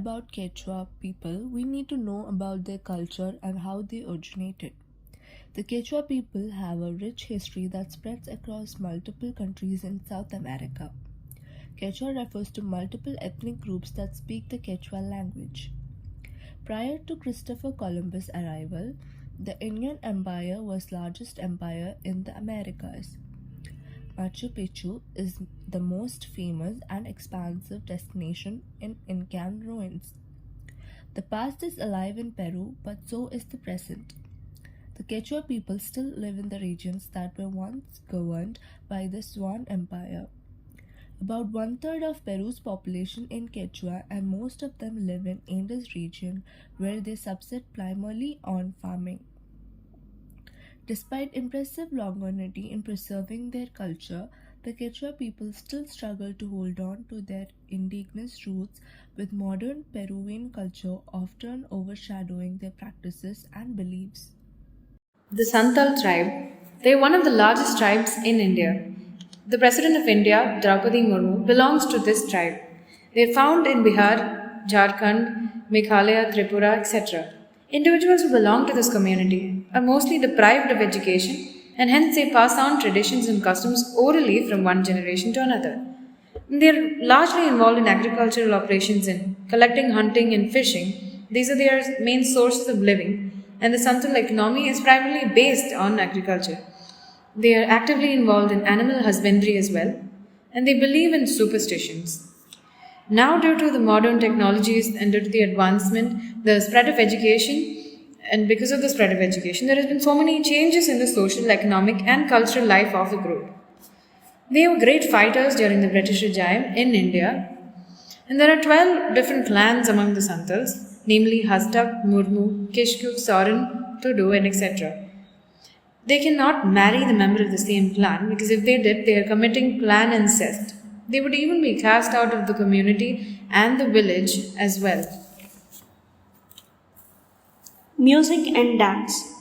about Quechua people, we need to know about their culture and how they originated. The Quechua people have a rich history that spreads across multiple countries in South America. Quechua refers to multiple ethnic groups that speak the Quechua language. Prior to Christopher Columbus' arrival, the Incan Empire was largest empire in the Americas. Machu Picchu is the most famous and expansive destination in Incan ruins. The past is alive in Peru, but so is the present. The Quechua people still live in the regions that were once governed by the Swan Empire. About one third of Peru's population in Quechua, and most of them live in Andes region, where they subsist primarily on farming. Despite impressive longevity in preserving their culture, the Quechua people still struggle to hold on to their indigenous roots, with modern Peruvian culture often overshadowing their practices and beliefs. The Santal tribe, they are one of the largest tribes in India. The President of India, Draupadi Murmu, belongs to this tribe. They are found in Bihar, Jharkhand, Meghalaya, Tripura, etc. Individuals who belong to this community are mostly deprived of education and hence they pass on traditions and customs orally from one generation to another. They are largely involved in agricultural operations in collecting, hunting, and fishing. These are their main sources of living, and the Santal economy is primarily based on agriculture. They are actively involved in animal husbandry as well, and they believe in superstitions. Now, due to the modern technologies and due to the advancement, the spread of education, and because of the spread of education, there has been so many changes in the social, economic, and cultural life of the group. They were great fighters during the British regime in India, and there are 12 different clans among the Santals, namely Hastak, Murmu, Kishku, Soren, Tudu, and etc. They cannot marry the member of the same clan because if they did, they are committing clan incest. They would even be cast out of the community and the village as well. Music and dance.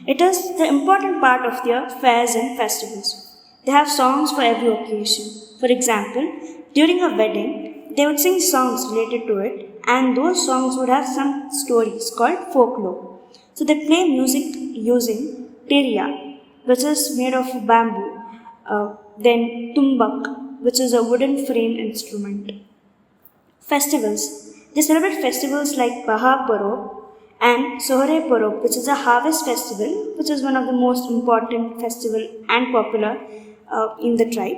It is the important part of their fairs and festivals. They have songs for every occasion. For example, during a wedding, they would sing songs related to it, and those songs would have some stories called folklore. So they play music using tiria, which is made of bamboo, then tumbak, which is a wooden frame instrument. Festivals. They celebrate festivals like Baha Parab and Sohre Parab, which is a harvest festival, which is one of the most important festival and popular in the tribe.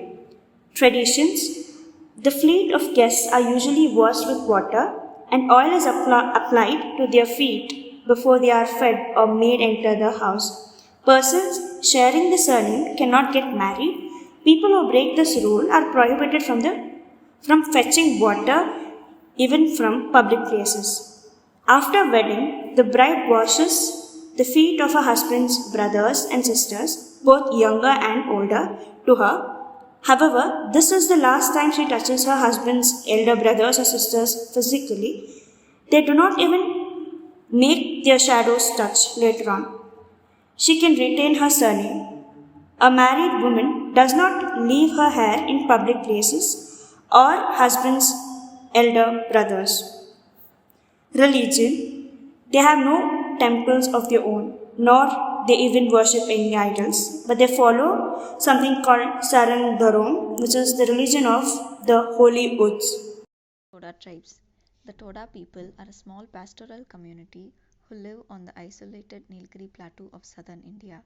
Traditions. The fleet of guests are usually washed with water and oil is applied to their feet before they are fed or made enter the house. Persons sharing the surname cannot get married. People who break this rule are prohibited from fetching water even from public places. After wedding, the bride washes the feet of her husband's brothers and sisters, both younger and older, to her. However, this is the last time she touches her husband's elder brothers or sisters physically. They do not even make their shadows touch later on. She can retain her surname. A married woman does not leave her hair in public places or husband's elder brothers. Religion. They have no temples of their own, nor they even worship any idols, but they follow something called Saran Dharom, which is the religion of the Holy Woods. Toda tribes. The Toda people are a small pastoral community who live on the isolated Nilgiri plateau of southern India.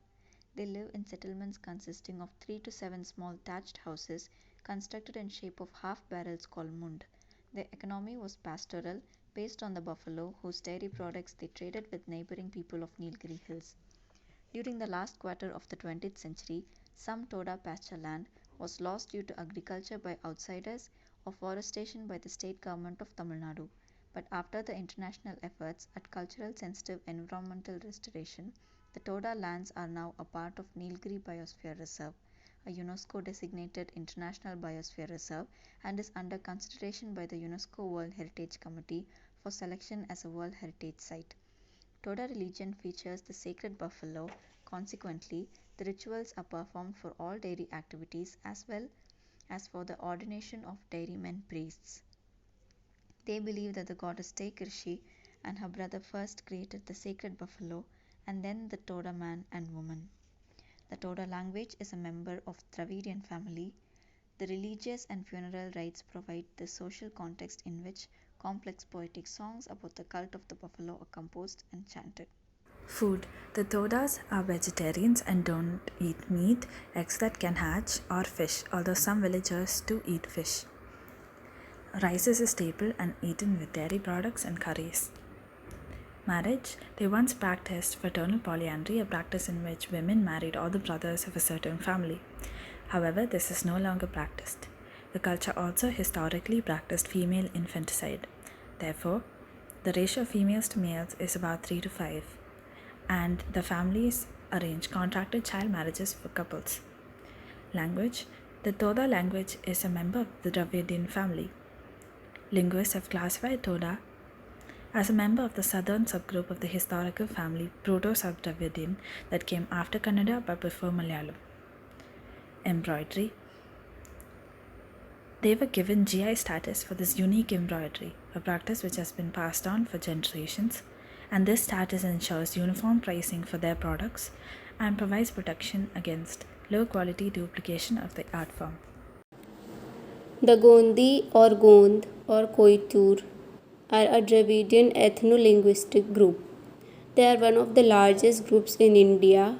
They live in settlements consisting of 3 to 7 small thatched houses constructed in shape of half barrels called mund. Their economy was pastoral, based on the buffalo, whose dairy products they traded with neighboring people of Nilgiri Hills. During the last quarter of the 20th century, some Toda pasture land was lost due to agriculture by outsiders or forestation by the state government of Tamil Nadu. But after the international efforts at cultural sensitive environmental restoration, the Toda lands are now a part of Nilgiri Biosphere Reserve, a UNESCO designated international biosphere reserve, and is under consideration by the UNESCO World Heritage Committee for selection as a World Heritage Site. Toda religion features the sacred buffalo. Consequently, the rituals are performed for all dairy activities as well as for the ordination of dairymen priests. They believe that the goddess Krishi and her brother first created the sacred buffalo and then the Toda man and woman. The Toda language is a member of Dravidian family. The religious and funeral rites provide the social context in which complex poetic songs about the cult of the buffalo are composed and chanted. Food. The Todas are vegetarians and don't eat meat, eggs that can hatch, or fish, although some villagers do eat fish. Rice is a staple and eaten with dairy products and curries. Marriage. They once practiced fraternal polyandry, a practice in which women married all the brothers of a certain family. However, this is no longer practiced. The culture also historically practiced female infanticide. Therefore, the ratio of females to males is about 3 to 5, and the families arrange contracted child marriages for couples. Language. The Toda language is a member of the Dravidian family. Linguists have classified Toda as a member of the southern subgroup of the historical family Proto-Sub-Dravidian that came after Kannada but before Malayalam. Embroidery. They were given GI status for this unique embroidery, a practice which has been passed on for generations, and this status ensures uniform pricing for their products and provides protection against low quality duplication of the art form. The Gondi or Gond or Koitur are a Dravidian ethno-linguistic group. They are one of the largest groups in India.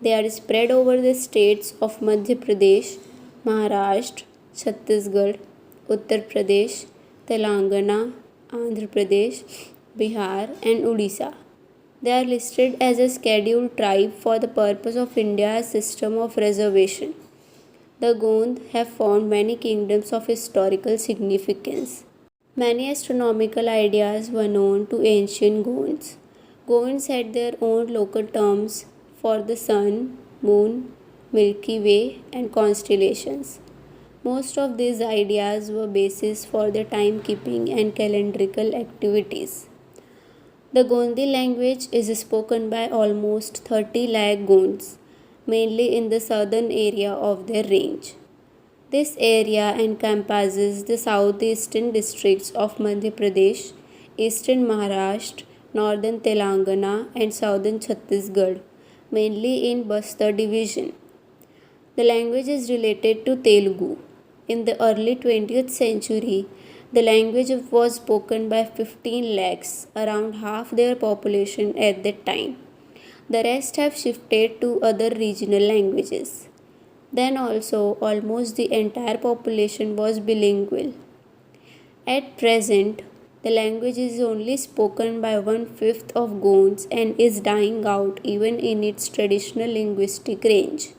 They are spread over the states of Madhya Pradesh, Maharashtra, Chhattisgarh, Uttar Pradesh, Telangana, Andhra Pradesh, Bihar and Odisha. They are listed as a scheduled tribe for the purpose of India's system of reservation. The Gond have formed many kingdoms of historical significance. Many astronomical ideas were known to ancient Gonds. Gonds had their own local terms for the sun, moon, Milky Way, and constellations. Most of these ideas were basis for their timekeeping and calendrical activities. The Gondi language is spoken by almost 30 lakh Gonds, mainly in the southern area of their range. This area encompasses the southeastern districts of Madhya Pradesh, eastern Maharashtra, northern Telangana, and southern Chhattisgarh, mainly in Bastar division. The language is related to Telugu. In the early 20th century, the language was spoken by 15 lakhs, around half their population at that time. The rest have shifted to other regional languages. Then also, almost the entire population was bilingual. At present, the language is only spoken by 1/5 of Gonds and is dying out even in its traditional linguistic range.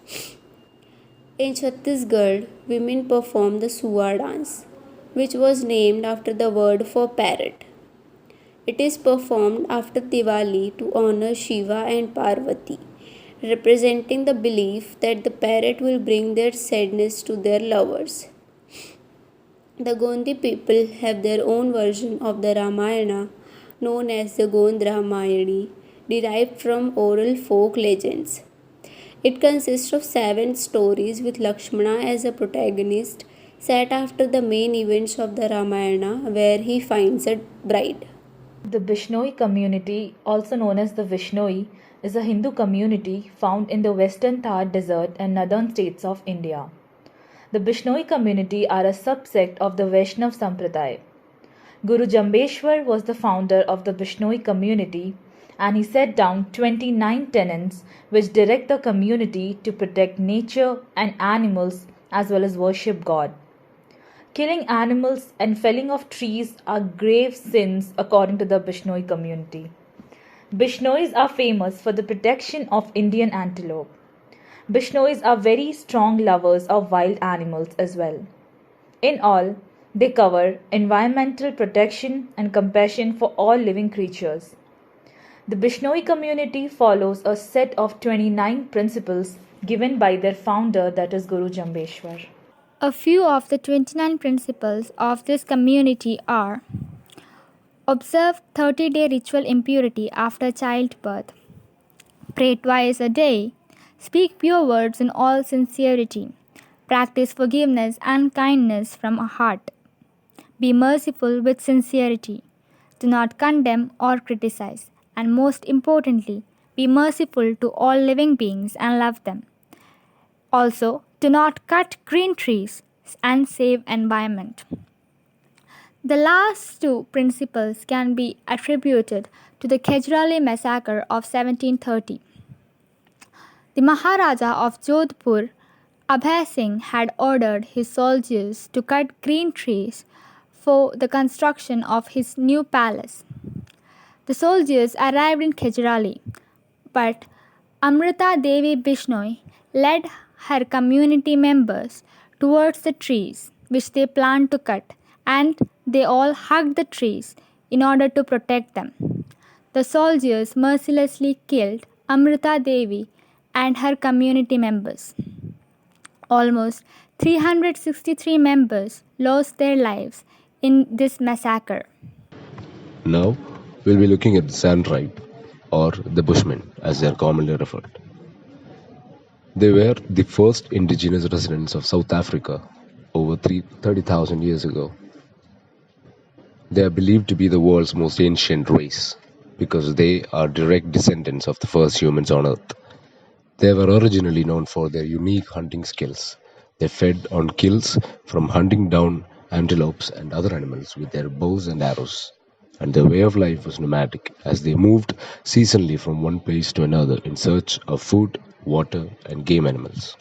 In Chhattisgarh, women perform the Suwa dance, which was named after the word for parrot. It is performed after Diwali to honor Shiva and Parvati, representing the belief that the parrot will bring their sadness to their lovers. The Gondi people have their own version of the Ramayana, known as the Gond Ramayani, derived from oral folk legends. It consists of 7 stories with Lakshmana as a protagonist, set after the main events of the Ramayana, where he finds a bride. The Bishnoi community, also known as the Vishnoi, is a Hindu community found in the western Thar Desert and northern states of India. The Bishnoi community are a subsect of the Vaishnav Sampradaya. Guru Jambeshwar was the founder of the Bishnoi community, and he set down 29 tenets which direct the community to protect nature and animals as well as worship God. Killing animals and felling of trees are grave sins according to the Bishnoi community. Bishnois are famous for the protection of Indian antelope. Bishnois are very strong lovers of wild animals as well. In all, they cover environmental protection and compassion for all living creatures. The Bishnoi community follows a set of 29 principles given by their founder, that is Guru Jambeshwar. A few of the 29 principles of this community are: observe 30-day ritual impurity after childbirth, pray twice a day, speak pure words in all sincerity, practice forgiveness and kindness from a heart, Be merciful with sincerity. Do not condemn or criticize. And most importantly, be merciful to all living beings and love them. Also, do not cut green trees and save environment. The last two principles can be attributed to the Kejrali massacre of 1730. The Maharaja of Jodhpur, Abhay Singh, had ordered his soldiers to cut green trees for the construction of his new palace. The soldiers arrived in Kejrali, but Amrita Devi Bishnoi led her community members towards the trees which they planned to cut, and they all hugged the trees in order to protect them. The soldiers mercilessly killed Amrita Devi and her community members. Almost 363 members lost their lives in this massacre. Now, we'll be looking at the Sand Tribe, or the Bushmen as they are commonly referred. They were the first indigenous residents of South Africa over 30,000 years ago. They are believed to be the world's most ancient race because they are direct descendants of the first humans on Earth. They were originally known for their unique hunting skills. They fed on kills from hunting down antelopes and other animals with their bows and arrows. And their way of life was nomadic, as they moved seasonally from one place to another in search of food, water, and game animals.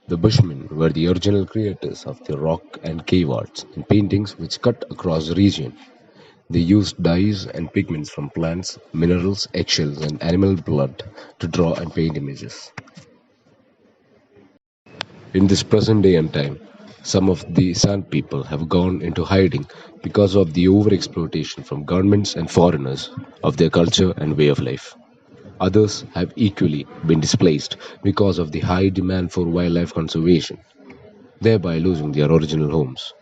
The Bushmen were the original creators of the rock and cave arts and paintings which cut across the region. They used dyes and pigments from plants, minerals, eggshells, and animal blood to draw and paint images. In this present day and time, some of the Sand people have gone into hiding because of the overexploitation from governments and foreigners of their culture and way of life. Others have equally been displaced because of the high demand for wildlife conservation, thereby losing their original homes.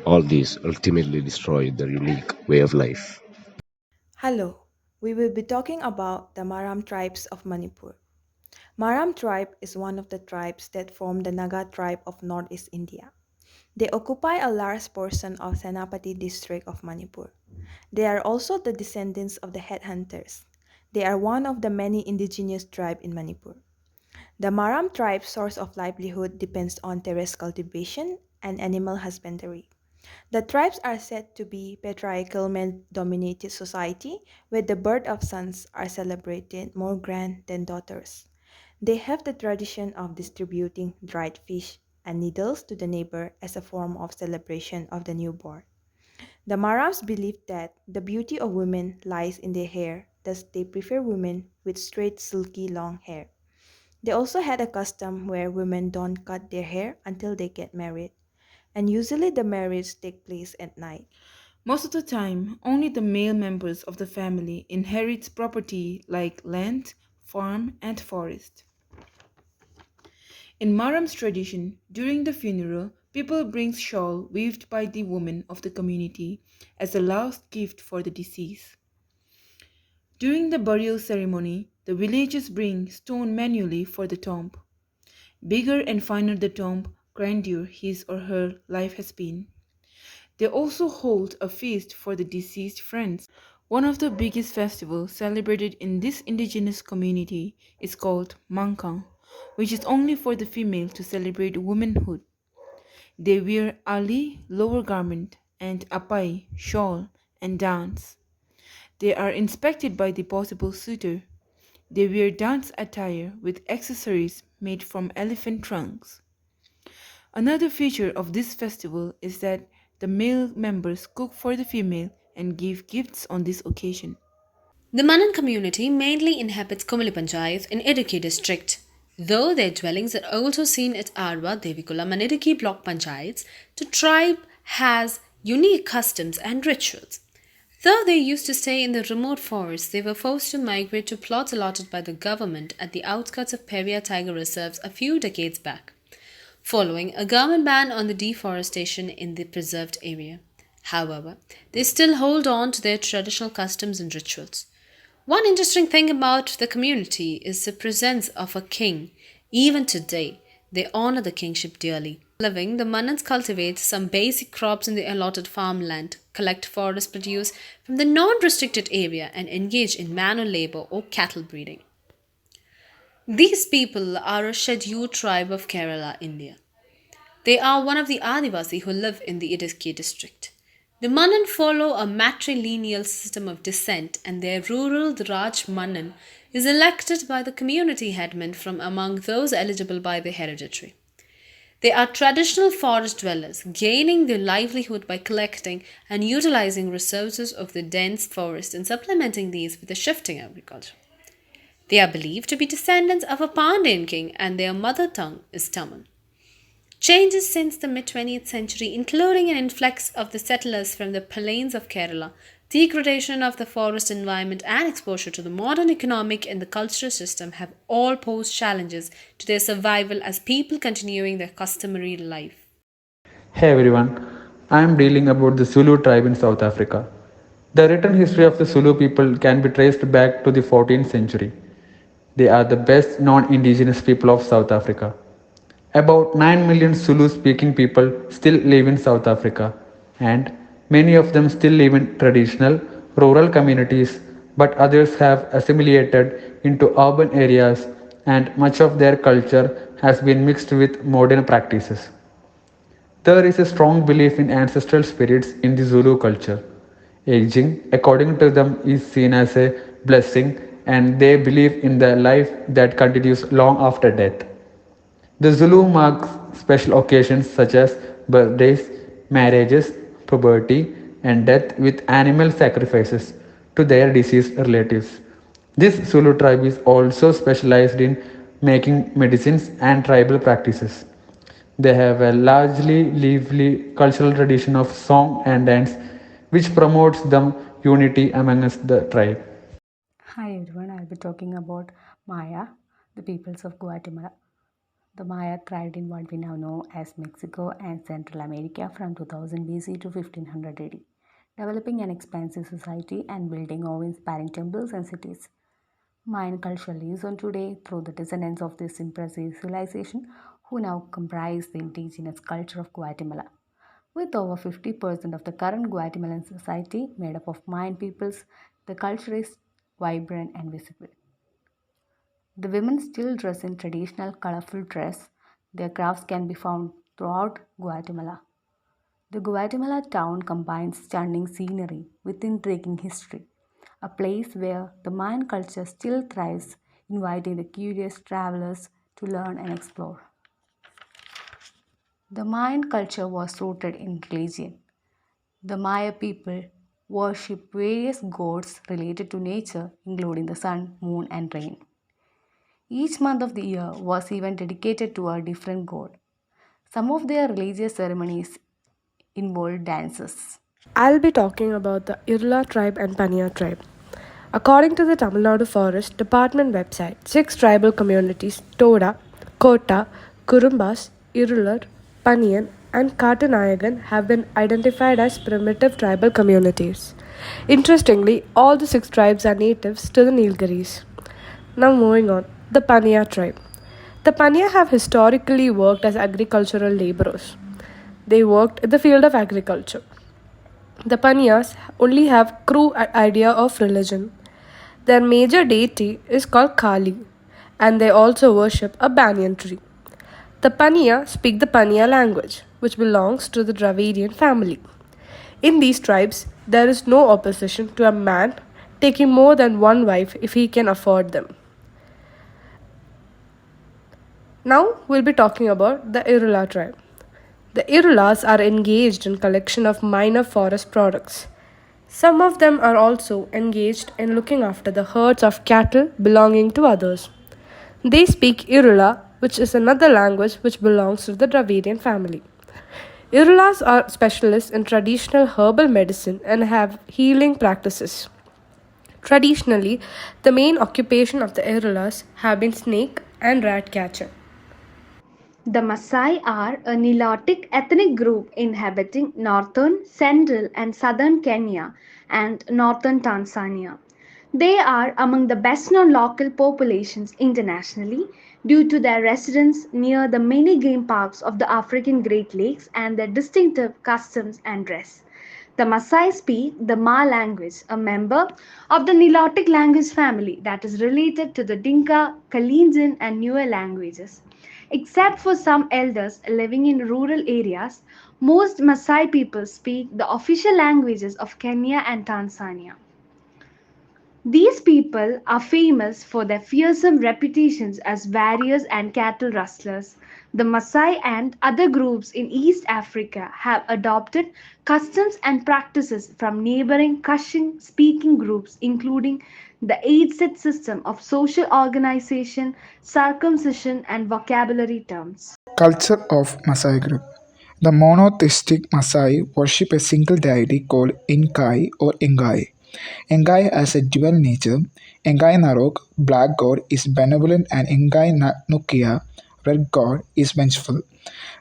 All these ultimately destroy their unique way of life. Hello, we will be talking about the Maram tribes of Manipur. Maram tribe is one of the tribes that form the Naga tribe of Northeast India. They occupy a large portion of Senapati district of Manipur. They are also the descendants of the headhunters. They are one of the many indigenous tribes in Manipur. The Maram tribe's source of livelihood depends on terrace cultivation and animal husbandry. The tribes are said to be patriarchal male-dominated society where the birth of sons are celebrated more grand than daughters. They have the tradition of distributing dried fish and needles to the neighbor as a form of celebration of the newborn. The Marams believe that the beauty of women lies in their hair, thus they prefer women with straight silky long hair. They also had a custom where women don't cut their hair until they get married, and usually the marriage take place at night. Most of the time, only the male members of the family inherits property like land, farm, and forest. In Maram's tradition, during the funeral, people bring shawl weaved by the women of the community as a last gift for the deceased. During the burial ceremony, the villagers bring stone manually for the tomb. Bigger and finer the tomb, grander his or her life has been. They also hold a feast for the deceased friends. One of the biggest festivals celebrated in this indigenous community is called Mankang, which is only for the female to celebrate womanhood. They wear ali, lower garment, and apai, shawl, and dance. They are inspected by the possible suitor. They wear dance attire with accessories made from elephant trunks. Another feature of this festival is that the male members cook for the female and give gifts on this occasion. The Manan community mainly inhabits Kumali Panchayat in Idukki district. Though their dwellings are also seen at Arwa, Devikulam and Idukki block panchayats, the tribe has unique customs and rituals. Though they used to stay in the remote forests, they were forced to migrate to plots allotted by the government at the outskirts of Peria tiger reserves a few decades back, following a government ban on the deforestation in the preserved area. However, they still hold on to their traditional customs and rituals. One interesting thing about the community is the presence of a king. Even today, they honor the kingship dearly. living, the Manans cultivate some basic crops in the allotted farmland, collect forest produce from the non restricted area, and engage in manual labor or cattle breeding. These people are a scheduled tribe of Kerala, India. They are one of the Adivasi who live in the Idukki district. The Manan follow a matrilineal system of descent, and their rural Raj Manan is elected by the community headman from among those eligible by the hereditary. They are traditional forest dwellers, gaining their livelihood by collecting and utilizing resources of the dense forest and supplementing these with a shifting agriculture. They are believed to be descendants of a Pandyan king, and their mother tongue is Tamil. Changes since the mid 20th century, including an influx of the settlers from the plains of Kerala, degradation of the forest environment, and exposure to the modern economic and the cultural system, have all posed challenges to their survival as people continuing their customary life. Hey everyone, I am dealing about the Zulu tribe in South Africa. The written history of the Zulu people can be traced back to the 14th century. They are the best known indigenous people of South Africa. About 9 million Zulu speaking people still live in South Africa, and many of them still live in traditional rural communities, but others have assimilated into urban areas, and much of their culture has been mixed with modern practices. There is a strong belief in ancestral spirits in the Zulu culture. Aging, according to them, is seen as a blessing, and they believe in the life that continues long after death. The Zulu marks special occasions such as birthdays, marriages, puberty, and death with animal sacrifices to their deceased relatives. This Zulu tribe is also specialized in making medicines and tribal practices. They have a largely lively cultural tradition of song and dance which promotes the unity amongst the tribe. Hi everyone, I'll be talking about Maya, the peoples of Guatemala. The Maya thrived in what we now know as Mexico and Central America from 2000 BC to 1500 AD, developing an expansive society and building awe-inspiring temples and cities. Mayan culture lives on today through the descendants of this impressive civilization who now comprise the indigenous culture of Guatemala. With over 50% of the current Guatemalan society made up of Mayan peoples, the culture is vibrant and visible. The women still dress in traditional colorful dress. Their crafts can be found throughout Guatemala. The Guatemala town combines stunning scenery with intriguing history, a place where the Mayan culture still thrives, inviting the curious travelers to learn and explore. The Mayan culture was rooted in religion. The Maya people worship various gods related to nature, including the sun, moon, and rain. Each month of the year was even dedicated to a different god. Some of their religious ceremonies involved dances. I'll be talking about the Irula tribe and Paniya tribe. According to the Tamil Nadu Forest Department website, 6 tribal communities Toda, Kota, Kurumbas, Irular, Paniyan, and Katanayagan have been identified as primitive tribal communities. Interestingly, all the 6 tribes are natives to the Nilgiris. Now moving on, the Paniya tribe. The Paniya have historically worked as agricultural laborers. They worked in the field of agriculture. The Paniyas only have crude idea of religion. Their major deity is called Kali, and they also worship a banyan tree. The Paniya speak the Paniya language, which belongs to the Dravidian family. In these tribes, there is no opposition to a man taking more than one wife if he can afford them. Now we'll be talking about the Irula tribe. The Irulas are engaged in collection of minor forest products. Some of them are also engaged in looking after the herds of cattle belonging to others. They speak Irula, which is another language which belongs to the Dravidian family. Irulas are specialists in traditional herbal medicine and have healing practices. Traditionally, the main occupation of the Irulas have been snake and rat catcher. The Maasai are a Nilotic ethnic group inhabiting northern, central, and southern Kenya and northern Tanzania. They are among the best known local populations internationally, due to their residence near the many game parks of the African Great Lakes and their distinctive customs and dress. The Maasai speak the Ma language, a member of the Nilotic language family that is related to the Dinka, Kalenjin, and newer languages. Except for some elders living in rural areas, most Maasai people speak the official languages of Kenya and Tanzania. These people are famous for their fearsome reputations as warriors and cattle rustlers. The Maasai and other groups in East Africa have adopted customs and practices from neighboring Kushan speaking groups, including the 8-set system of social organization, circumcision, and vocabulary terms. Culture of Maasai group. The monotheistic Maasai worship a single deity called Inkai or Engai. Engai has a dual nature. Engai Narok, black god, is benevolent and Engai Nukia, red god, is vengeful.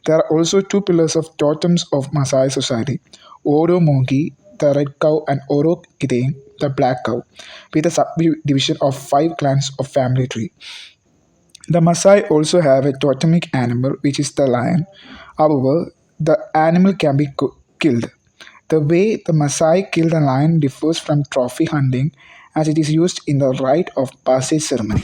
There are also two pillars of totems of Maasai society. Oro Mogi, the red cow, and Oro Kiteng, the black cow, with a subdivision of 5 clans of family tree. The Maasai also have a totemic animal, which is the lion. However, the animal can be killed. The way the Maasai kill the lion differs from trophy hunting, as it is used in the rite of passage ceremony.